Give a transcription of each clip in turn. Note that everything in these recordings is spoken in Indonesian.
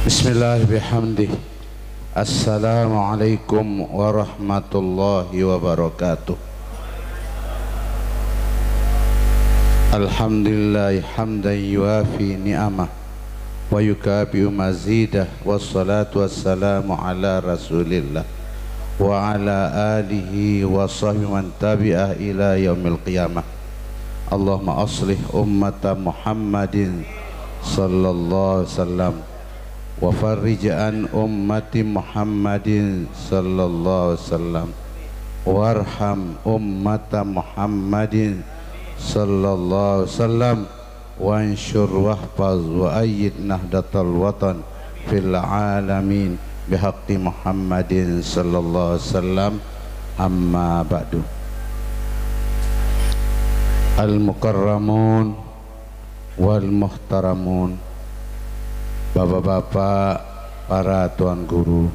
Bismillah bihamdih. Assalamualaikum warahmatullahi wabarakatuh. Alhamdulillah hamdan yuafi ni'amah wa yukabi'u mazidah, wassalatu wassalamu ala rasulillah wa ala alihi wa sahbihi man tabi'ah ila yaumil qiyamah. Allahumma aslih ummata Muhammadin sallallahu alaihi wasallam wa farrij an ummati Muhammadin sallallahu alaihi wasallam warham ummata Muhammadin sallallahu alaihi wasallam wa anshur wahfaz wa ayyid nahdatal watan fil alamin bihaqqi Muhammadin sallallahu alaihi wasallam. Amma ba'du. Al mukarramun wal muhtaramun, bapak-bapak, para tuan guru,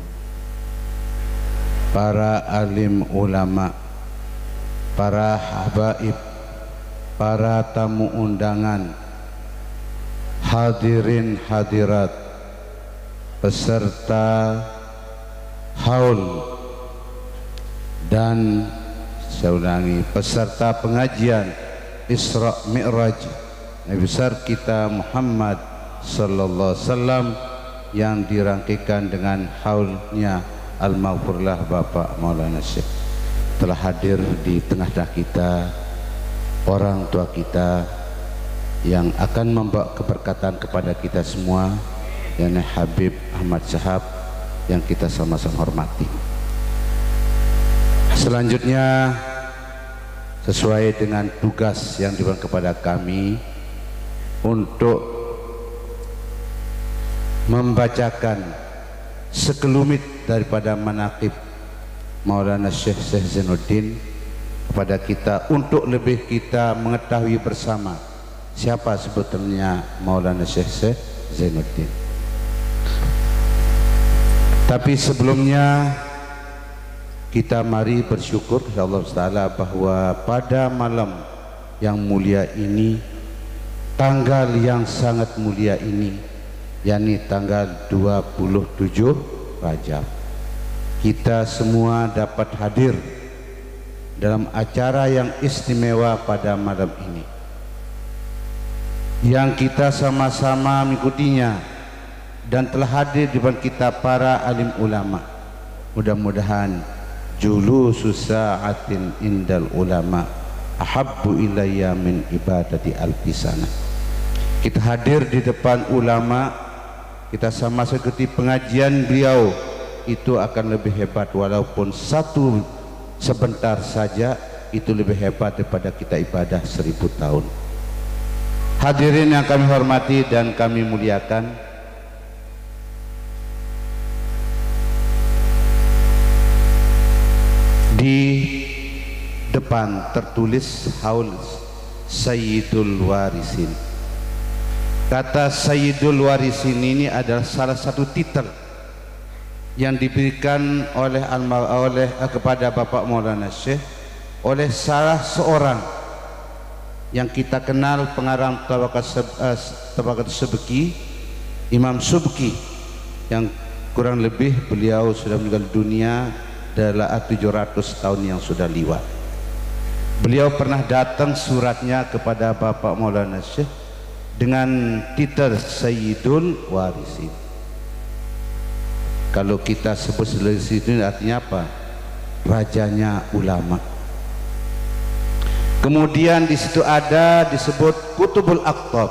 para alim ulama, para habaib, para tamu undangan, hadirin hadirat, peserta haul dan saya ulangi, peserta pengajian Isra Mi'raj Nabi besar kita Muhammad sallallahu alaihi wasallam yang dirangkaikan dengan haulnya al-maghfurlah Bapak Maulana Syekh. Telah hadir di tengah-tengah kita orang tua kita yang akan membawa keberkatan kepada kita semua, yakni Habib Ahmad Syahab yang kita sama-sama hormati. Selanjutnya sesuai dengan tugas yang diberikan kepada kami untuk membacakan sekelumit daripada manaqib Maulana Syekh Zainuddin kepada kita, untuk lebih kita mengetahui bersama siapa sebetulnya Maulana Syekh Zainuddin. Tapi sebelumnya kita mari bersyukur kepada Allah Taala bahwa pada malam yang mulia ini, tanggal yang sangat mulia ini, yakni tanggal 27 Rajab, kita semua dapat hadir dalam acara yang istimewa pada malam ini, yang kita sama-sama mengikutinya dan telah hadir di depan kita para alim ulama. Mudah-mudahan julusus sa'atin indal ulama ahabbu ilayya min ibadati alfisana. Kita hadir di depan ulama, kita sama seperti pengajian beliau itu akan lebih hebat, walaupun satu sebentar saja itu lebih hebat daripada kita ibadah 1000 tahun. Hadirin yang kami hormati dan kami muliakan, di depan tertulis haul Sayyidul Warisin. Kata Sayyidul Warisin ini adalah salah satu titel yang diberikan oleh kepada Bapak Maulana Syekh oleh salah seorang yang kita kenal, pengarang Tabaqat Subki, Imam Subki, yang kurang lebih beliau sudah meninggal dunia adalah 700 tahun yang sudah lewat. Beliau pernah datang suratnya kepada Bapak Maulana Syekh dengan titel Sayyidul Warisin. Kalau kita sebut Sayyidul artinya apa? Rajanya ulama. Kemudian di situ ada disebut Kutubul Aqtab,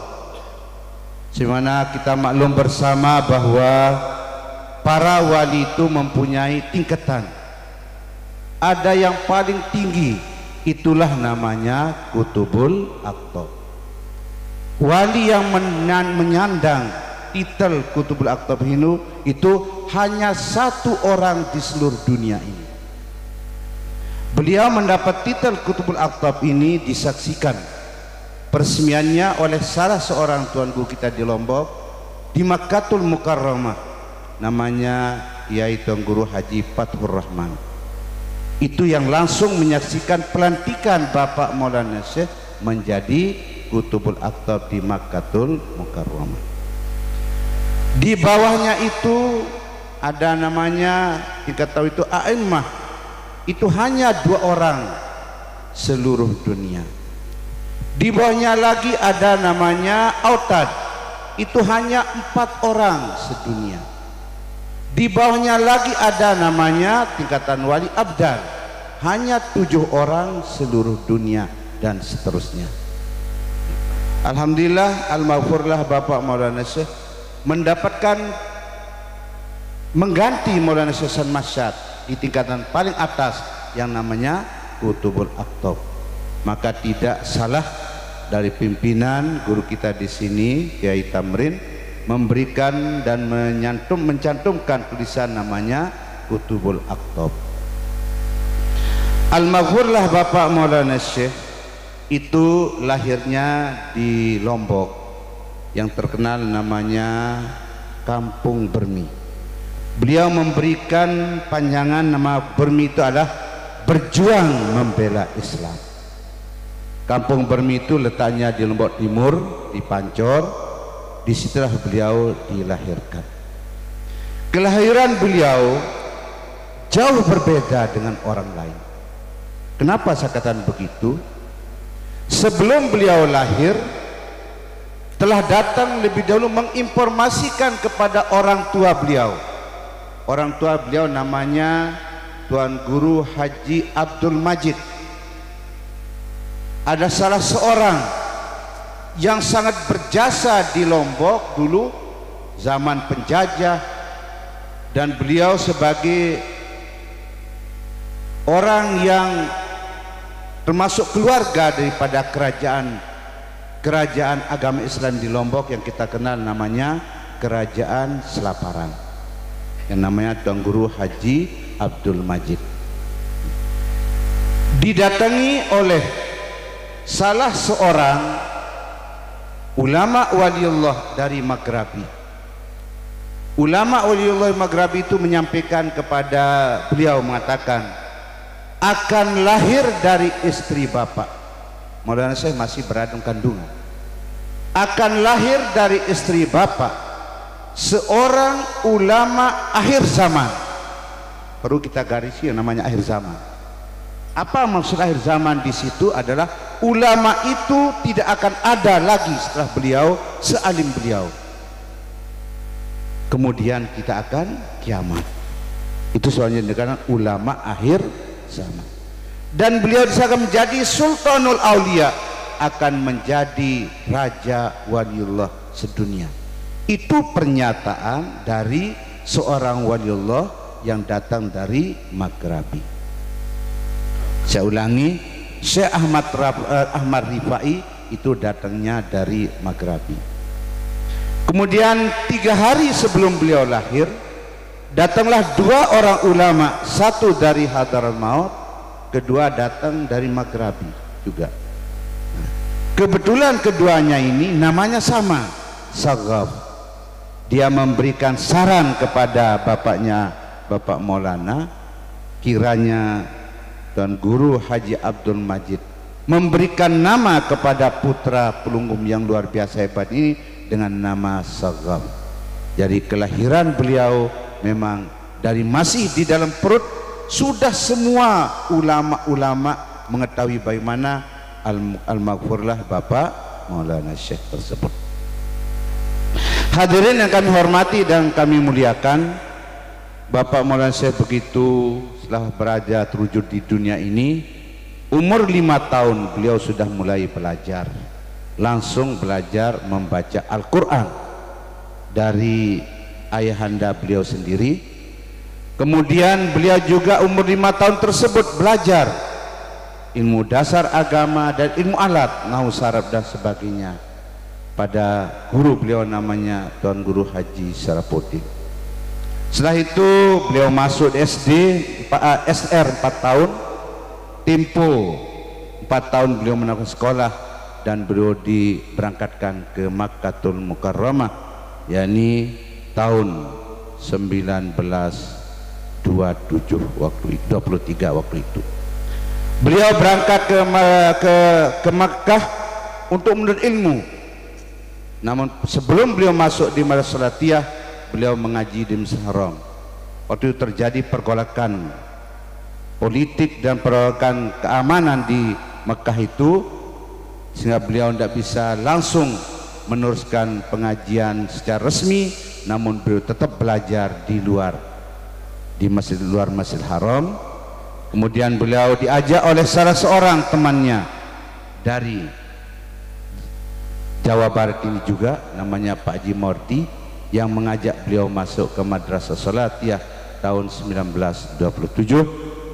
dimana kita maklum bersama bahwa para wali itu mempunyai tingkatan. Ada yang paling tinggi, itulah namanya Kutubul Aqtab. Wali yang menyandang titel Kutubul Aqtab itu hanya satu orang di seluruh dunia ini. Beliau mendapat titel Kutubul Aqtab ini disaksikan peresmiannya oleh salah seorang tuan guru kita di Lombok, di Makkatul Mukarramah, namanya yaitu Guru Haji Fathur Rahman. Itu yang langsung menyaksikan pelantikan Bapak Maulana Syekh menjadi Kutubul Aqtab di Makkatul Mukarramah. Di bawahnya itu ada namanya, kita tahu itu a'immah, itu hanya 2 orang seluruh dunia. Di bawahnya lagi ada namanya autad, itu hanya 4 orang sedunia. Di bawahnya lagi ada namanya tingkatan wali abdal, hanya 7 orang seluruh dunia, dan seterusnya. Alhamdulillah, al-maghfurlah Bapak Maulana Syekh mendapatkan mengganti Maulana Syekh Hasan Masyad di tingkatan paling atas yang namanya Qutbul Aqtab. Maka tidak salah dari pimpinan guru kita di sini Kiai Tamrin memberikan dan mencantumkan tulisan namanya Qutbul Aqtab. Al-Maghfurlah Bapak Maulana Syekh itu lahirnya di Lombok yang terkenal namanya Kampung Bermi. Beliau memberikan panjangan nama Bermi itu adalah berjuang membela Islam. Kampung Bermi itu letaknya di Lombok Timur, di Pancor. Disitulah beliau dilahirkan. Kelahiran beliau jauh berbeda dengan orang lain. Kenapa saya katakan begitu? Sebelum beliau lahir telah datang lebih dahulu menginformasikan kepada orang tua beliau. Orang tua beliau namanya Tuan Guru Haji Abdul Majid. Ada salah seorang yang sangat berjasa di Lombok dulu zaman penjajah, dan beliau sebagai orang yang termasuk keluarga daripada kerajaan agama Islam di Lombok yang kita kenal namanya Kerajaan Selaparan, yang namanya Tuan Guru Haji Abdul Majid. Didatangi oleh salah seorang ulama waliullah dari Maghrabi. Ulama waliullah Maghrabi itu menyampaikan kepada beliau, mengatakan akan lahir dari istri bapak. Maulana Syekh masih beradung kandungan. Akan lahir dari istri bapak seorang ulama akhir zaman. Perlu kita garisi yang namanya akhir zaman. Apa maksud akhir zaman di situ adalah ulama itu tidak akan ada lagi setelah beliau, sealim beliau. Kemudian kita akan kiamat. Itu soalnya dikatakan ulama akhir zaman. Dan beliau akan menjadi Sultanul Aulia, akan menjadi Raja Waliullah sedunia. Itu pernyataan dari seorang waliullah yang datang dari Maghrabi. Saya ulangi, Syekh Ahmad Rifai itu datangnya dari Maghrabi. Kemudian 3 hari sebelum beliau lahir, datanglah 2 orang ulama, satu dari Hadramaut, kedua datang dari Maghrabi juga. Kebetulan keduanya ini namanya sama, Saghaf. Dia memberikan saran kepada bapaknya, Bapak Maulana, kiranya Tuan Guru Haji Abdul Majid memberikan nama kepada putra pelunggung yang luar biasa hebat ini dengan nama Saghaf. Jadi kelahiran beliau memang dari masih di dalam perut sudah semua ulama-ulama mengetahui bagaimana al-maghfurlah Bapak Maulana Syekh tersebut. Hadirin yang kami hormati dan kami muliakan, Bapak Maulana Syekh begitu setelah berada terwujud di dunia ini, umur 5 tahun beliau sudah mulai belajar, langsung belajar membaca Al-Quran dari ayahanda beliau sendiri. Kemudian beliau juga umur 5 tahun tersebut belajar ilmu dasar agama dan ilmu alat, nahwu saraf dan sebagainya pada guru beliau namanya Tuan Guru Haji Sarapuddin. Setelah itu beliau masuk SR 4 tahun, tempo 4 tahun beliau melakukan sekolah, dan beliau diberangkatkan ke Makkatul Mukarramah, yakni tahun 1927 waktu itu, 23 waktu itu. Beliau berangkat ke Makkah untuk menuntut ilmu. Namun sebelum beliau masuk di Madrasah Salatiyah, beliau mengaji di Masjid Haram. Waktu itu terjadi pergolakan politik dan pergolakan keamanan di Mekah itu, sehingga beliau tidak bisa langsung meneruskan pengajian secara resmi, namun beliau tetap belajar di luar, di masjid luar Masjid Haram. Kemudian beliau diajak oleh salah seorang temannya dari Jawa Barat ini juga, namanya Pak Haji Mordi, yang mengajak beliau masuk ke Madrasah Salatiyah tahun 1927,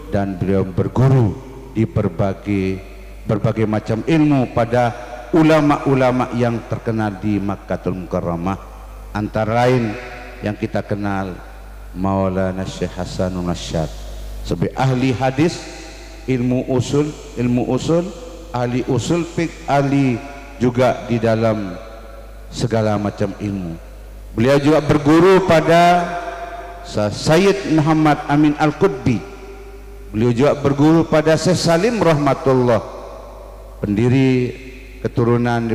dan beliau berguru di berbagai macam ilmu pada ulama-ulama yang terkenal di Makkahul Mukarramah, antara lain yang kita kenal Maulana Syekh Hasanul Nasyad sebagai ahli hadis, ilmu usul, ahli usul fiqh, ahli juga di dalam segala macam ilmu. Beliau juga berguru pada Sayyid Muhammad Amin Al-Qutbi. Beliau juga berguru pada Syekh Salim Rahmatullah, pendiri keturunan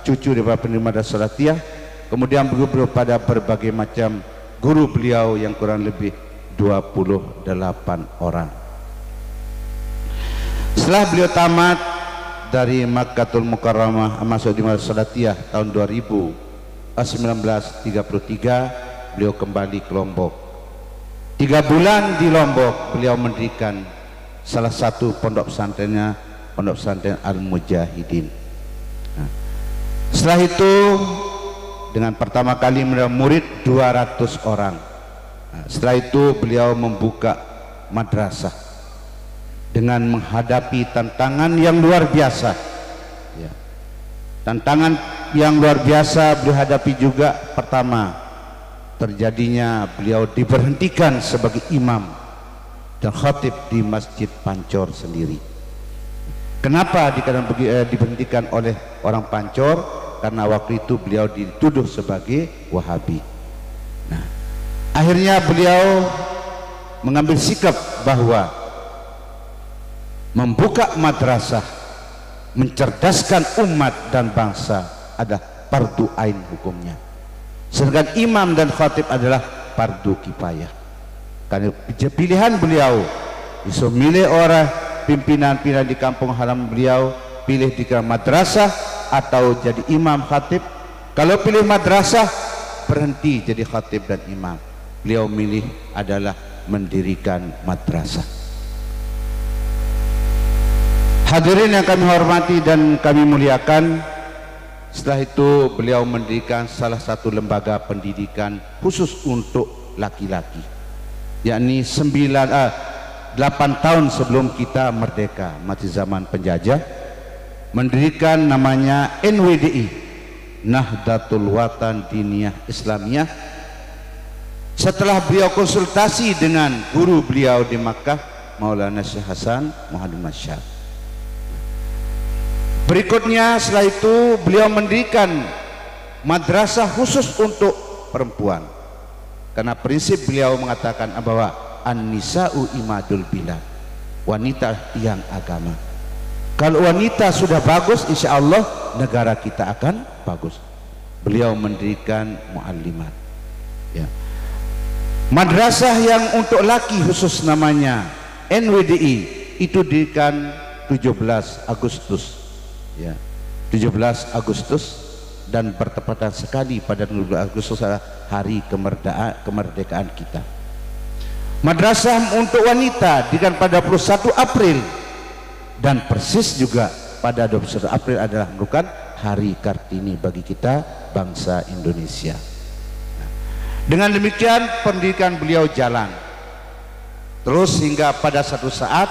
cucu daripada pendiri Madrasah Salatiyah. Kemudian berguru pada berbagai macam guru beliau yang kurang lebih 28 orang. Setelah beliau tamat dari Makkahul Mukarramah masuk di Madrasah Salatiyah tahun 1933, beliau kembali ke Lombok. 3 bulan di Lombok beliau mendirikan salah satu pondok pesantrennya, Pondok Pesantren Al-Mujahidin. Nah, setelah itu dengan pertama kali beliau murid 200 orang. Nah, setelah itu beliau membuka madrasah dengan menghadapi tantangan yang luar biasa. Ya. Tantangan yang luar biasa beliau hadapi juga, pertama terjadinya beliau diberhentikan sebagai imam dan khatib di Masjid Pancor sendiri. Kenapa diberhentikan oleh orang Pancor? Karena waktu itu beliau dituduh sebagai Wahabi. Nah, akhirnya beliau mengambil sikap bahwa membuka madrasah, mencerdaskan umat dan bangsa adalah fardu ain hukumnya, sedangkan imam dan khatib adalah fardu kifayah. Karena pilihan beliau bisa milih orang pimpinan-pimpinan di kampung halaman beliau, pilih di madrasah atau jadi imam khatib. Kalau pilih madrasah, berhenti jadi khatib dan imam. Beliau milih adalah mendirikan madrasah. Hadirin yang kami hormati dan kami muliakan, setelah itu beliau mendirikan salah satu lembaga pendidikan khusus untuk laki-laki, yakni 8 tahun sebelum kita merdeka, masih zaman penjajah, mendirikan namanya NWDI, Nahdlatul Watan Diniyah Islamiyah. Setelah beliau konsultasi dengan guru beliau di Makkah, Maulana Syekh Hasan Muhammad Nasyad. Berikutnya setelah itu beliau mendirikan madrasah khusus untuk perempuan, karena prinsip beliau mengatakan bahwa an-nisa'u imadul bilad, wanita tiang agama. Kalau wanita sudah bagus, insya Allah negara kita akan bagus. Beliau mendirikan muallimat, ya. Madrasah yang untuk laki khusus namanya NWDI itu didirikan 17 Agustus, ya, 17 Agustus, dan bertepatan sekali pada 17 Agustus hari kemerdekaan kita. Madrasah untuk wanita didirikan pada 21 April, dan persis juga pada 21 April adalah merupakan hari Kartini bagi kita bangsa Indonesia. Dengan demikian pendidikan beliau jalan terus hingga pada satu saat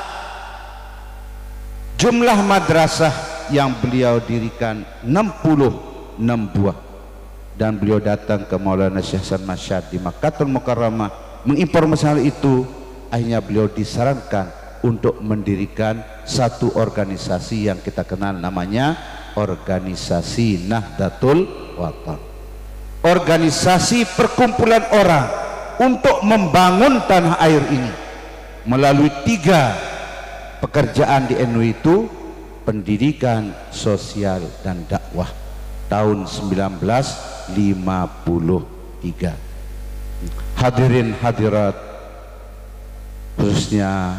jumlah madrasah yang beliau dirikan 66 buah, dan beliau datang ke Maulana Syekh Hasan Nasyad di Makkahul Mukarramah menginformasi hal itu. Akhirnya beliau disarankan untuk mendirikan satu organisasi yang kita kenal namanya Organisasi Nahdlatul Watan, organisasi perkumpulan orang untuk membangun tanah air ini melalui 3 pekerjaan di NU itu: pendidikan, sosial, dan dakwah tahun 1953. hadirin hadirat, khususnya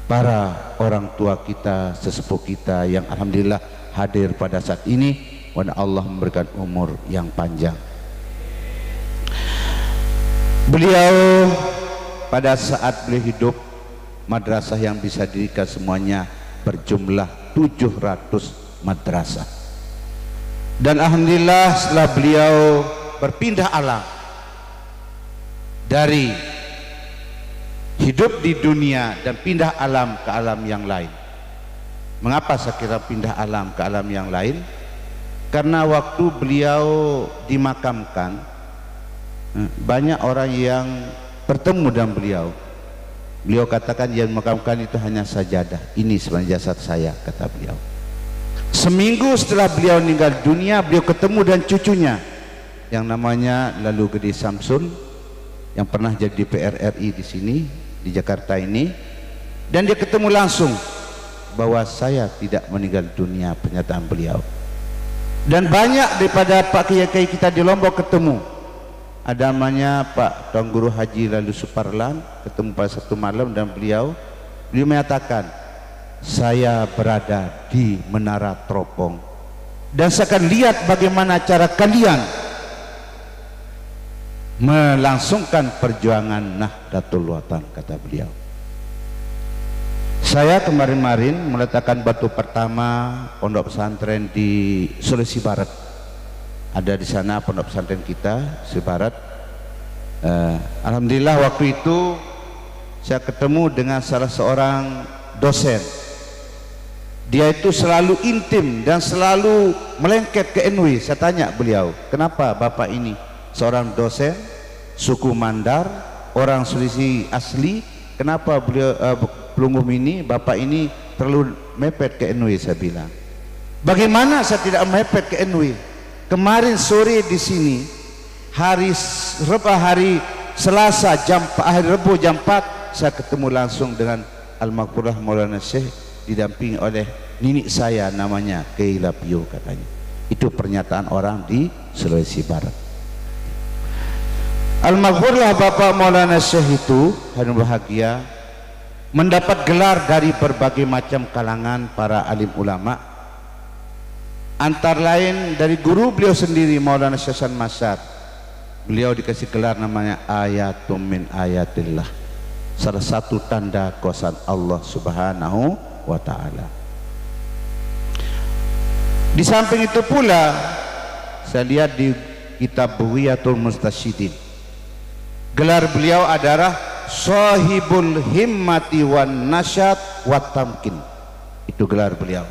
para orang tua kita, sesepuh kita yang alhamdulillah hadir pada saat ini, mudah Allah memberikan umur yang panjang. Beliau pada saat beliau hidup, madrasah yang bisa didirikan semuanya berjumlah 700 madrasah. Dan alhamdulillah setelah beliau berpindah alam dari hidup di dunia dan pindah alam ke alam yang lain. Mengapa saya kira pindah alam ke alam yang lain? Karena waktu beliau dimakamkan, banyak orang yang bertemu dengan beliau. Beliau katakan yang dimakamkan itu hanya sajadah. Ini sebenarnya jasad saya, kata beliau. Seminggu setelah beliau meninggal dunia, beliau ketemu dengan cucunya yang namanya Lalu Gede Samsun, yang pernah jadi DPR RI di sini, di Jakarta ini. Dan dia ketemu langsung bahwa saya tidak meninggal dunia, pernyataan beliau. Dan banyak daripada Pak Kiai kita di Lombok ketemu. Ada namanya Pak Tuan Guru Haji Lalu Suparlan, ketemu pada satu malam, dan beliau menyatakan, saya berada di Menara Teropong dan saya akan lihat bagaimana cara kalian melangsungkan perjuangan Nahdlatul Watan, kata beliau. Saya kemarin-marin meletakkan batu pertama pondok pesantren di Sulawesi Barat. Ada di sana pondok pesantren kita, Sulawesi Barat. Alhamdulillah waktu itu saya ketemu dengan salah seorang dosen. Dia itu selalu intim dan selalu melengket ke NW. Saya tanya beliau, kenapa bapak ini seorang dosen suku Mandar, orang Sulawesi asli, kenapa beliau pelungguh ini, bapak ini terlalu mepet ke NW? Saya bilang, bagaimana saya tidak mepet ke NW? Kemarin sore di sini, hari Selasa hari Rabu jam 4, saya ketemu langsung dengan Al-Maghfurah Maulana Syekh, didampingi oleh ninik saya namanya Kiai Lapio, katanya. Itu pernyataan orang di Sulawesi Barat. Al-Maghfurlah Bapak Maulana Syekh itu hari bahagia mendapat gelar dari berbagai macam kalangan para alim ulama, antara lain dari guru beliau sendiri Maulana Syekh Hasan Masyar. Beliau dikasih gelar namanya Ayatum min Ayatillah, salah satu tanda kuasa Allah Subhanahu wa ta'ala. Di samping itu pula saya lihat di kitab Buhiyatul Mustasyidin, gelar beliau adalah Sahibul Himmati wan Nasyat wat Tamkin. Itu gelar beliau,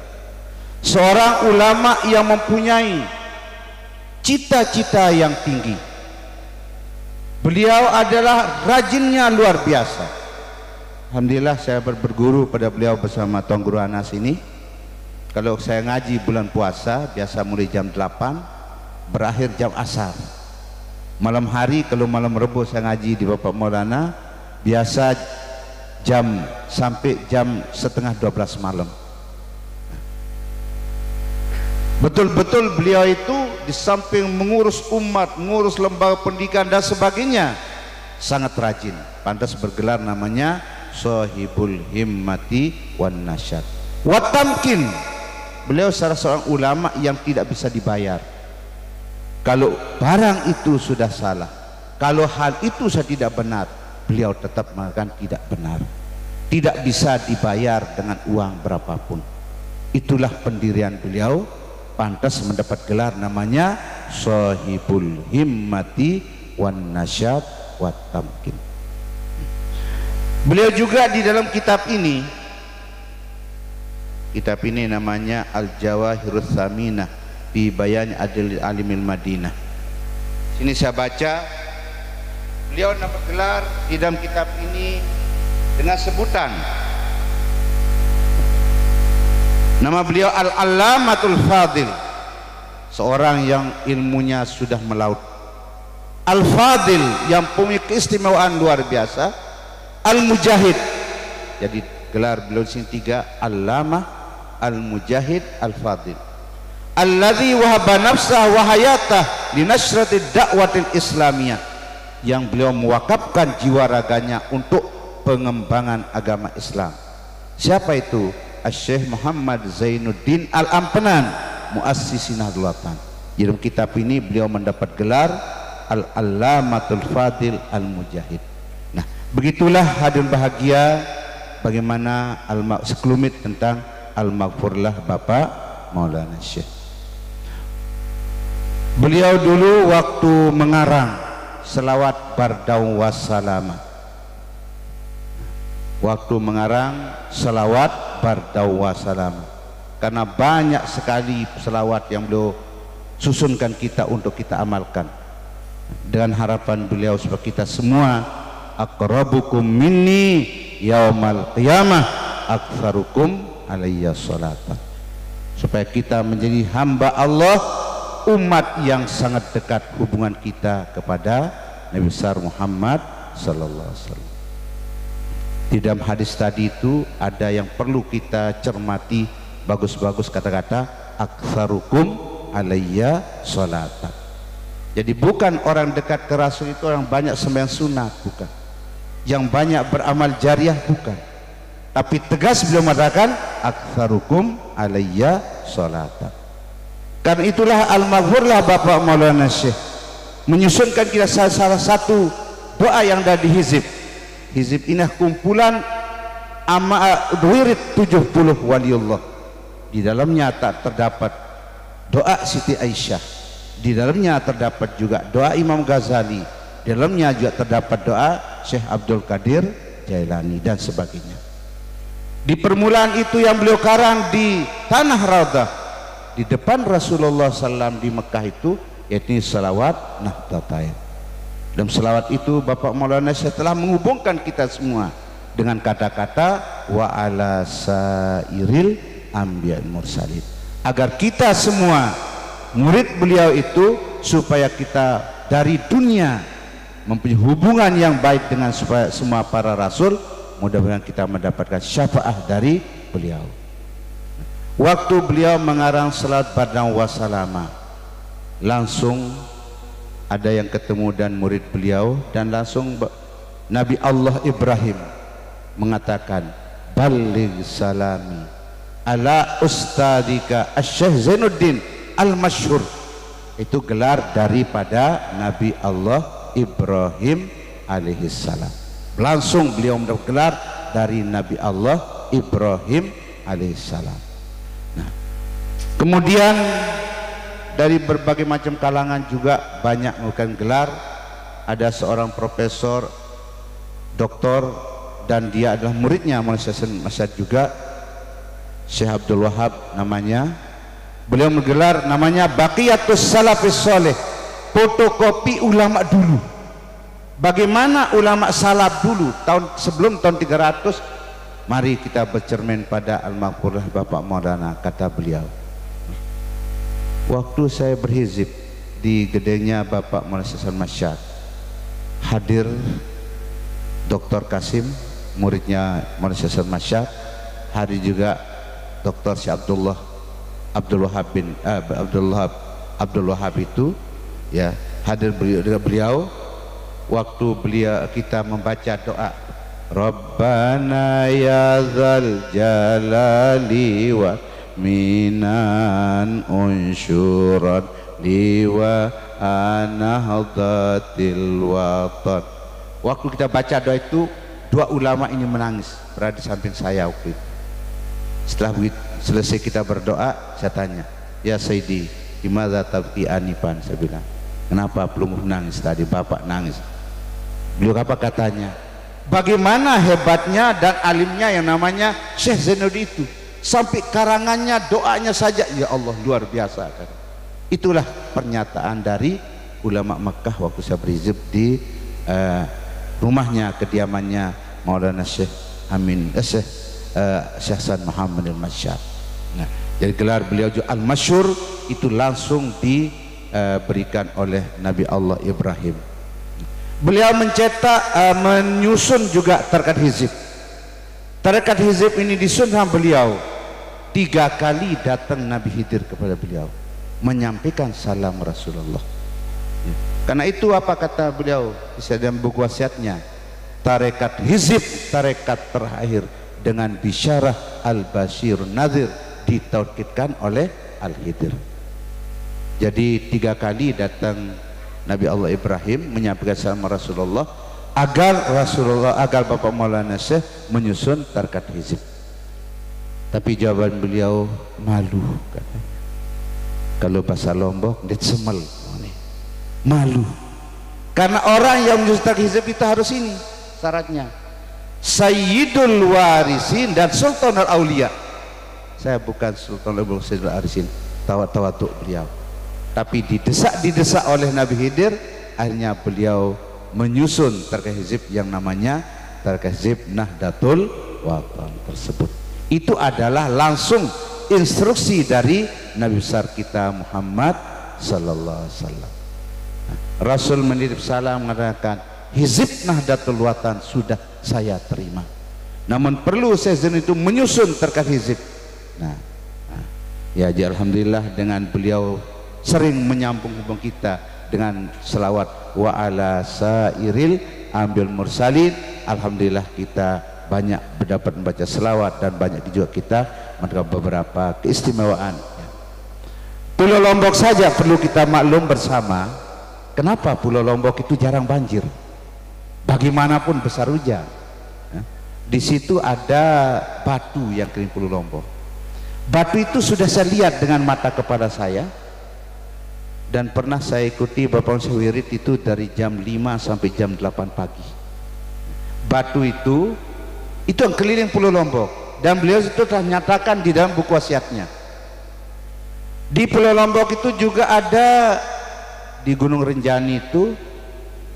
seorang ulama yang mempunyai cita-cita yang tinggi. Beliau adalah rajinnya luar biasa. Alhamdulillah saya berguru pada beliau bersama Tuan Guru Anas ini. Kalau saya ngaji bulan puasa biasa mulai jam 8, berakhir jam asar. Malam hari kalau malam Rabu saya ngaji di Bapak Maulana, biasa sampai jam setengah 12 malam. Betul-betul beliau itu di samping mengurus umat, mengurus lembaga pendidikan dan sebagainya, sangat rajin. Pantas bergelar namanya Sahibul Himmati wan Nasyat wat Tamkin. Beliau salah seorang ulama yang tidak bisa dibayar. Kalau barang itu sudah salah, kalau hal itu sudah tidak benar, beliau tetap mengatakan tidak benar, tidak bisa dibayar dengan uang berapapun. Itulah pendirian beliau, pantas mendapat gelar namanya Sahibul Himmati wan Nasyat wat Tamkin. Beliau juga di dalam kitab ini namanya Al-Jawahirus Saminah fi Bayan Adil Alimil Madinah. Sini saya baca, beliau dapat gelar di dalam kitab ini dengan sebutan, nama beliau Al-Allamatul Fadil, seorang yang ilmunya sudah melaut. Al-Fadil yang punya keistimewaan luar biasa. Al-Mujahid, jadi gelar beliau sini 3, Allamah, Al-Mujahid, Al-Fadil. Alladzi wahaba nafsah wa hayatah li nasratid da'watil islamiyah. yang beliau mewakafkan jiwa raganya untuk pengembangan agama Islam. Siapa itu? Syekh Muhammad Zainuddin Al-Ampenan, muassis Nahdlatul Watan. Di dalam kitab ini beliau mendapat gelar Al-Allamatul Fadil Al-Mujahid. Nah, begitulah hadirin bahagia bagaimana sekelumit tentang Al-Maghfurlah Bapak Maulana Syekh. Beliau dulu waktu mengarang selawat Bardau Wassalama, waktu mengarang selawat Bardau Wassalama, karena banyak sekali selawat yang beliau susunkan kita untuk kita amalkan, dengan harapan beliau supaya kita semua aqrabukum minni yaumal qiyamah aktsarukum alayya sholatan, supaya kita menjadi hamba Allah, umat yang sangat dekat hubungan kita kepada Nabi besar Muhammad sallallahu alaihi wasallam. Di dalam hadis tadi itu ada yang perlu kita cermati, bagus-bagus kata-kata aktsarukum alayya sholatan. Jadi bukan orang dekat ke Rasul itu orang banyak sembahyang sunat, bukan. Yang banyak beramal jariah, bukan. Tapi tegas beliau mengatakan aktsarukum alayya sholatan. Karena itulah Al-Maghfurlah Bapak Maulana Syekh menyusunkan kita salah satu doa yang ada di hizib. Hizib ini kumpulan wirid 70 waliullah. Di dalamnya tak terdapat doa Siti Aisyah, di dalamnya terdapat juga doa Imam Ghazali, di dalamnya juga terdapat doa Syekh Abdul Qadir Jailani dan sebagainya. Di permulaan itu yang beliau karang di tanah Raudhah di depan Rasulullah SAW di Mekah itu, yaitu salawat Nahdlatain. Dalam selawat itu Bapak Maulana Syekh telah menghubungkan kita semua dengan kata-kata wa ala sairil anbiya'il mursalin, agar kita semua murid beliau itu supaya kita dari dunia mempunyai hubungan yang baik dengan supaya semua para rasul, mudah-mudahan kita mendapatkan syafaat dari beliau. Waktu beliau mengarang salat Bardau Wassalama, langsung ada yang ketemu dan murid beliau, dan langsung Nabi Allah Ibrahim mengatakan baligh salami ala ustadika Syekh Zainuddin Al-Masyhur. Itu gelar daripada Nabi Allah Ibrahim alaihissalam. Langsung beliau mendapat gelar dari Nabi Allah Ibrahim alaihissalam. Nah, kemudian dari berbagai macam kalangan juga banyak memberikan gelar. Ada seorang profesor, doktor, dan dia adalah muridnya Masyad juga, Syekh Abdul Wahab namanya. Beliau menggelar namanya Baqiyatus Salafis Sholeh, fotokopi ulama dulu. Bagaimana ulama salaf dulu sebelum tahun 300. Mari kita bercermin pada Al-Maghfurlah Bapak Maulana. Kata beliau, waktu saya berhizib di gedenya Bapak Maulana Hasan Masyad, hadir Dr. Kasim, muridnya Maulana Hasan Masyad, hadir juga Dr. Syekh Abdul Wahab itu, ya, hadir beliau waktu kita membaca doa Rabbana ya dzal jalali wa minan unsyuran liwa anahdatil watan. Waktu kita baca doa itu, dua ulama ini menangis berada di samping saya waktu itu. Setelah selesai kita berdoa, saya tanya, ya Sayyidi, gimana tabki anifan? Saya bilang, kenapa belum menangis tadi? Bapak nangis. Beliau apa katanya? Bagaimana hebatnya dan alimnya yang namanya Syekh Zainuddin itu, sampai karangannya, doanya saja, ya Allah, luar biasa kan? Itulah pernyataan dari ulama Mekah waktu saya berizib di rumahnya, kediamannya Maulana Syekh Syekh Hasan Muhammad Al-Masyhur. Nah, jadi gelar beliau juga Al-Masyhur itu langsung diberikan oleh Nabi Allah Ibrahim. Beliau mencetak, menyusun juga Tarekat Hizib. Tarekat Hizib ini disusun sama beliau. 3 kali datang Nabi Khidir kepada beliau menyampaikan salam Rasulullah. Karena itu apa kata beliau di dalam buku wasiatnya, tarekat hizib, tarekat terakhir dengan bisyarah al-Bashir Nadir, ditaukidkan oleh Al-Khidir. Jadi 3 kali datang Nabi Allah Ibrahim menyampaikan salam Rasulullah agar Bapak Maulana Syekh menyusun tarekat hizib. Tapi jawaban beliau malu katanya. Kalau bahasa Lombok dia semel, malu. Karena orang yang menyusun tarekat hizib itu harus ini syaratnya, Sayyidul Warisin dan Sultanul Aulia. Saya bukan Sultanul Aulia, Sayyidul Warisin, tawaduk beliau. Tapi didesak oleh Nabi Khidir, akhirnya beliau menyusun tarekat hizib yang namanya tarekat hizib Nahdlatul Watan tersebut. Itu adalah langsung instruksi dari Nabi besar kita Muhammad sallallahu alaihi wasallam. Rasul menitip salam mengatakan, hizib Nahdlatul Watan sudah saya terima. Namun perlu season itu menyusun tarekat hizib. Ya, alhamdulillah dengan beliau sering menyambung hubung kita dengan selawat wa ala sairil ambil mursalin. Alhamdulillah kita banyak mendapat membaca selawat dan banyak juga kita mendapat beberapa keistimewaan. Pulau Lombok saja perlu kita maklum bersama, kenapa Pulau Lombok itu jarang banjir bagaimanapun besar hujan. Di situ ada batu yang kering Pulau Lombok. Batu itu sudah saya lihat dengan mata kepala saya, dan pernah saya ikuti Bapak Syekh Wirid itu dari jam 5 sampai jam 8 pagi. Batu itu yang keliling Pulau Lombok, dan beliau itu telah menyatakan di dalam buku wasiatnya. Di Pulau Lombok itu juga ada di Gunung Renjani itu,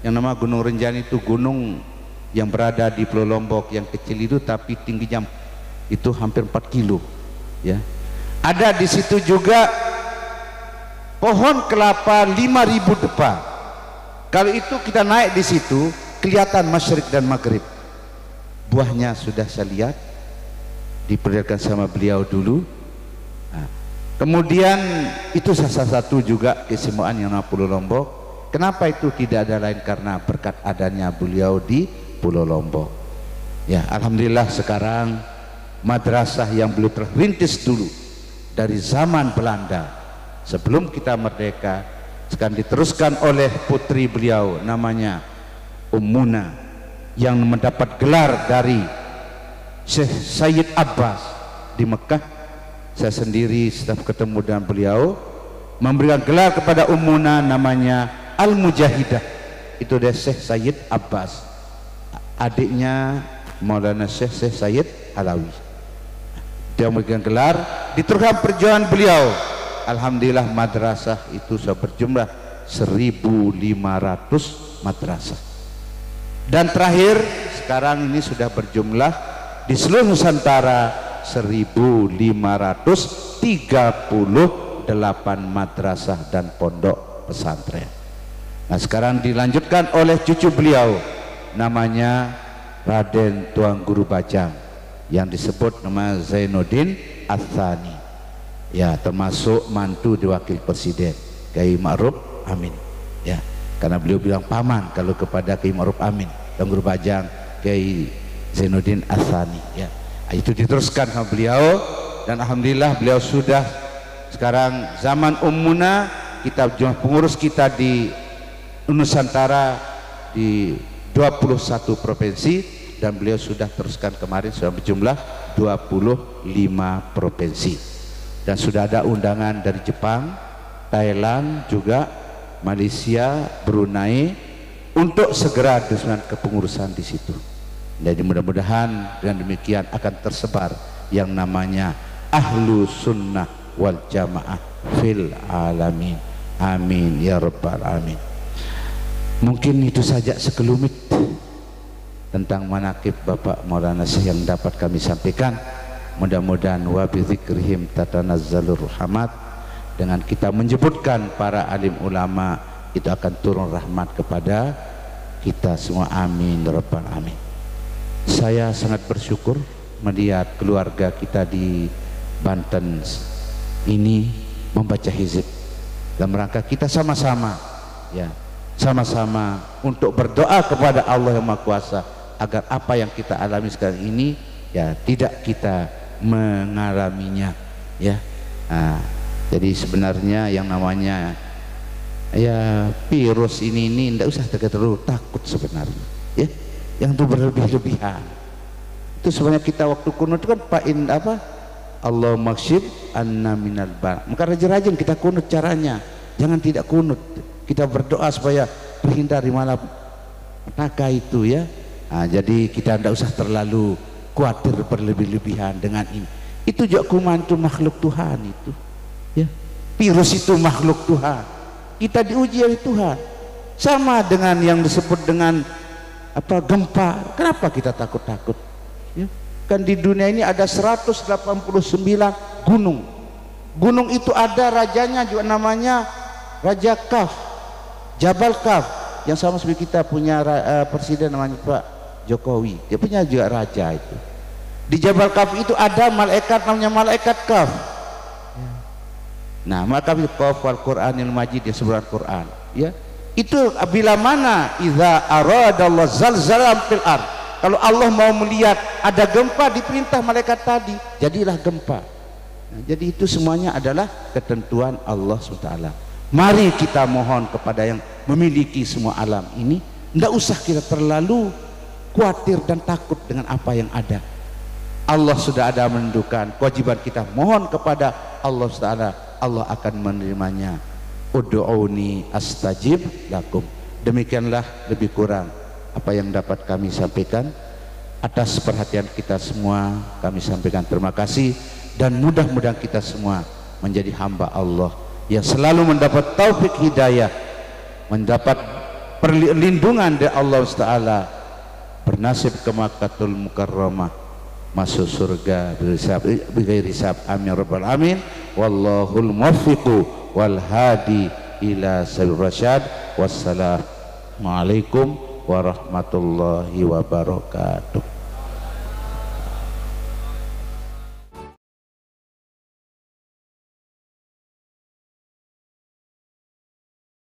yang nama Gunung Renjani itu gunung yang berada di Pulau Lombok yang kecil itu, tapi tingginya itu hampir 4 kilo. Ya, ada di situ juga pohon kelapa 5.000 depa. Kalau itu kita naik di situ kelihatan masyrik dan maghrib. Buahnya sudah saya lihat, diperlihatkan sama beliau dulu. Kemudian itu salah satu juga keistimewaan yang nama Pulau Lombok. Kenapa itu tidak ada lain, karena berkat adanya beliau di Pulau Lombok. Ya, alhamdulillah sekarang madrasah yang beliau telah rintis dulu dari zaman Belanda sebelum kita merdeka, sekarang diteruskan oleh putri beliau namanya Ummuna, yang mendapat gelar dari Syekh Sayyid Abbas di Mekah. Saya sendiri setelah ketemu dengan beliau memberikan gelar kepada Ummuna namanya Al-Mujahidah. Itu dia Syekh Sayyid Abbas, adiknya Maulana Syekh Sayyid Alawi. Dia memberikan gelar, diteruskan perjuangan beliau. Alhamdulillah madrasah itu sudah berjumlah 1.500 madrasah. Dan terakhir sekarang ini sudah berjumlah di seluruh Nusantara 1.538 madrasah dan pondok pesantren. Nah, sekarang dilanjutkan oleh cucu beliau namanya Raden Tuan Guru Bajang, yang disebut nama Zainuddin Ats-Tsani, ya, termasuk mantu di wakil presiden Kiai Ma'ruf Amin. Ya, karena beliau bilang paman kalau kepada Kiai Ma'ruf Amin, Tuan Guru Bajang Kiai Zainuddin Ats-Tsani. Ya, itu diteruskan sama beliau, dan alhamdulillah beliau sudah sekarang zaman Ummuna, kita jumlah pengurus kita di Nusantara di 21 provinsi, dan beliau sudah teruskan kemarin sudah berjumlah 25 provinsi, dan sudah ada undangan dari Jepang, Thailand juga, Malaysia, Brunei untuk segera dengan kepengurusan di situ. Jadi mudah-mudahan dengan demikian akan tersebar yang namanya Ahlu Sunnah wal Jamaah fil alamin. Amin ya rabbal alamin. Mungkin itu saja sekelumit tentang manaqib Bapak Maulana Syekh yang dapat kami sampaikan. Mudah-mudahan wa bi dzikrihim tatanazzalur rahmat, dengan kita menyebutkan para alim ulama itu akan turun rahmat kepada kita semua. Amin rabbal alamin. Saya sangat bersyukur melihat keluarga kita di Banten ini membaca hizib dalam rangka kita sama-sama, ya, sama-sama untuk berdoa kepada Allah yang Maha Kuasa agar apa yang kita alami sekarang ini ya tidak kita mengalaminya ya. Nah, jadi sebenarnya yang namanya ya virus ini tidak usah terlalu takut sebenarnya ya, yang itu berlebih-lebihan. Itu sebenarnya kita waktu kunut kan pain apa, Allah maksyib anna minal ba, maka rajin-rajin kita kunut caranya, jangan tidak kunut, kita berdoa supaya terhindar dari malapetaka itu ya. Nah, jadi kita tidak usah terlalu khawatir berlebih-lebihan dengan ini. Itu juga kuman itu makhluk Tuhan itu ya, virus itu makhluk Tuhan, kita diuji oleh Tuhan. Sama dengan yang disebut dengan apa, gempa. Kenapa kita takut-takut ya? Kan di dunia ini ada 189 gunung. Gunung itu ada rajanya juga, namanya Raja Kaf, Jabal Kaf, yang sama seperti kita punya presiden namanya Pak Jokowi, dia punya juga raja itu. Di Jabal Kaf itu ada malaikat namanya malaikat Kaf. Nah, maka Kaf wal Qur'anil Majid, yang sebuah Quran ya. Itu bila mana idza aradallahu zalzalam fil ard, kalau Allah mau melihat ada gempa, diperintah malaikat tadi jadilah gempa. Nah, jadi itu semuanya adalah ketentuan Allah SWT. Mari kita mohon kepada yang memiliki semua alam ini, tidak usah kita terlalu khawatir dan takut dengan apa yang ada. Allah sudah ada menentukan, kewajiban kita mohon kepada Allah SWT, Allah akan menerimanya. Ud'uni astajib lakum. Demikianlah lebih kurang apa yang dapat kami sampaikan. Atas perhatian kita semua kami sampaikan terima kasih, dan mudah-mudahan kita semua menjadi hamba Allah yang selalu mendapat taufik hidayah, mendapat perlindungan dari Allah Taala, bernasib ke Makkahul Mukarramah, masuk surga bighairi hisab. Amin rabbal alamin. Wallahul muwaffiqu wal hadi ila sabil rasyad. Wassalamualaikum warahmatullahi wabarakatuh.